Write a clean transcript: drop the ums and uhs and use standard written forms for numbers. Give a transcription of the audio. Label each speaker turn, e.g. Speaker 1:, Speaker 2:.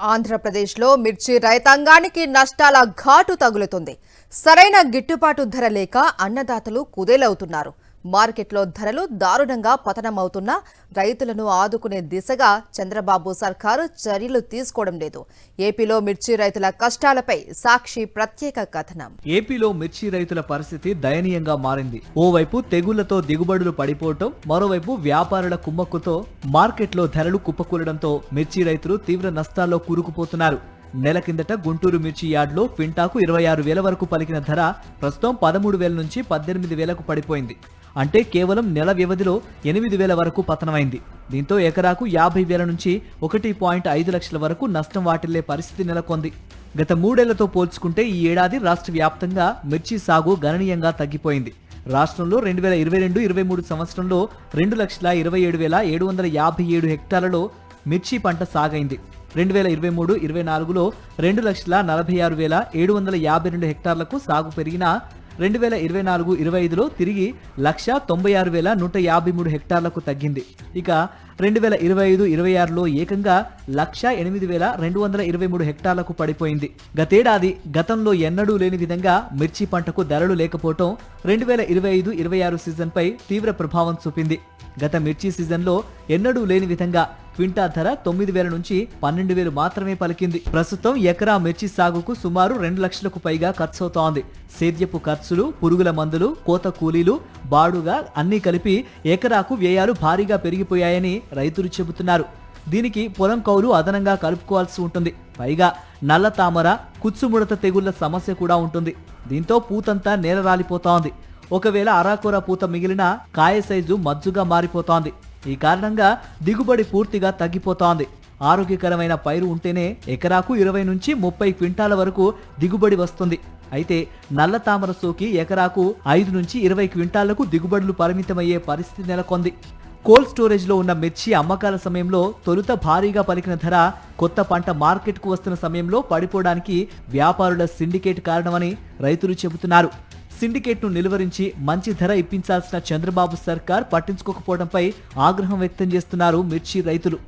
Speaker 1: ఆంధ్రప్రదేశ్లో మిర్చి రైతాంగానికి నష్టాల ఘాటు తగులుతుంది. సరైన గిట్టుబాటు ధర లేక అన్నదాతలు కుదేలవుతున్నారు. మార్కెట్లో ధరలు దారుణంగా పతనమవుతున్నా రైతులను ఆదుకునే దిశగా చంద్రబాబు సర్కారు చర్యలు తీసుకోవడం లేదు. ఏపీలో మిర్చి రైతుల కష్టాలపై సాక్షి ప్రత్యేక కథనం.
Speaker 2: ఏపీలో మిర్చి రైతుల పరిస్థితి దయనీయంగా మారింది. ఓవైపు తెగుళ్లతో దిగుబడులు పడిపోవటం, మరోవైపు వ్యాపారుల కుమ్మక్కుతో మార్కెట్లో ధరలు కుప్పకూలడంతో మిర్చి రైతులు తీవ్ర నష్టాల్లో కూరుకుపోతున్నారు. నెల కిందట గుంటూరు మిర్చి యార్డులో క్వింటాకు 26,000 వరకు పలికిన ధర ప్రస్తుతం 13,000 నుంచి 18,000కు పడిపోయింది. అంటే కేవలం నెల వ్యవధిలో 8,000 వరకు పతనమైంది. దీంతో ఎకరాకు 50,000 నుంచి 1.5 లక్షల వరకు నష్టం వాటిల్లే పరిస్థితి నెలకొంది. గత 3 ఏళ్లతో పోల్చుకుంటే ఈ ఏడాది రాష్ట్ర వ్యాప్తంగా మిర్చి సాగు గణనీయంగా తగ్గిపోయింది. రాష్ట్రంలో 2022-23 సంవత్సరంలో 2,27,757 హెక్టార్లలో మిర్చి పంట సాగైంది. 2023-24లో 2,46,752 హెక్టార్లకు సాగు పెరిగినా 2024-25లో తిరిగి 1,96,153 హెక్టార్లకు తగ్గింది. ఇక 2025-26లో ఏకంగా 1,08,223 హెక్టార్లకు పడిపోయింది. గతేడాది గతంలో ఎన్నడూ లేని విధంగా మిర్చి పంటకు ధరలు లేకపోవటం 2025-26 సీజన్పై తీవ్ర ప్రభావం చూపింది. గత మిర్చి సీజన్లో ఎన్నడూ లేని విధంగా క్వింటా ధర 9,000 నుంచి 12,000 మాత్రమే పలికింది. ప్రస్తుతం ఎకరా మిర్చి సాగుకు సుమారు 2 లక్షలకు పైగా ఖర్చవుతోంది. సేద్యపు ఖర్చులు, పురుగుల మందులు, కోత కూలీలు, బాడుగా అన్నీ కలిపి ఎకరాకు వ్యయాలు భారీగా పెరిగిపోయాయని రైతులు చెబుతున్నారు. దీనికి పొలం కౌలు అదనంగా కలుపుకోవాల్సి ఉంటుంది. పైగా నల్ల తామర, కుచ్చుముడత తెగుళ్ల సమస్య కూడా ఉంటుంది. దీంతో పూతంతా నేల రాలిపోతోంది. ఒకవేళ అరాకొర పూత మిగిలినా కాయ సైజు మజ్జుగా మారిపోతోంది. ఈ కారణంగా దిగుబడి పూర్తిగా తగ్గిపోతోంది. ఆరోగ్యకరమైన పైరు ఉంటేనే ఎకరాకు 20 నుంచి 30 క్వింటాల వరకు దిగుబడి వస్తుంది. అయితే నల్ల తామర సోకి ఎకరాకు 5 నుంచి 20 క్వింటాళ్లకు దిగుబడులు పరిమితమయ్యే పరిస్థితి నెలకొంది. కోల్డ్ స్టోరేజ్లో ఉన్న మిర్చి అమ్మకాల సమయంలో తొలుత భారీగా పలికిన ధర కొత్త పంట మార్కెట్కు వస్తున్న సమయంలో పడిపోవడానికి వ్యాపారుల సిండికేట్ కారణమని రైతులు చెబుతున్నారు. సిండికేట్ను నిలువరించి మంచి ధర ఇప్పించాల్సిన చంద్రబాబు సర్కార్ పట్టించుకోకపోవడంపై ఆగ్రహం వ్యక్తం చేస్తున్నారు మిర్చి రైతులు.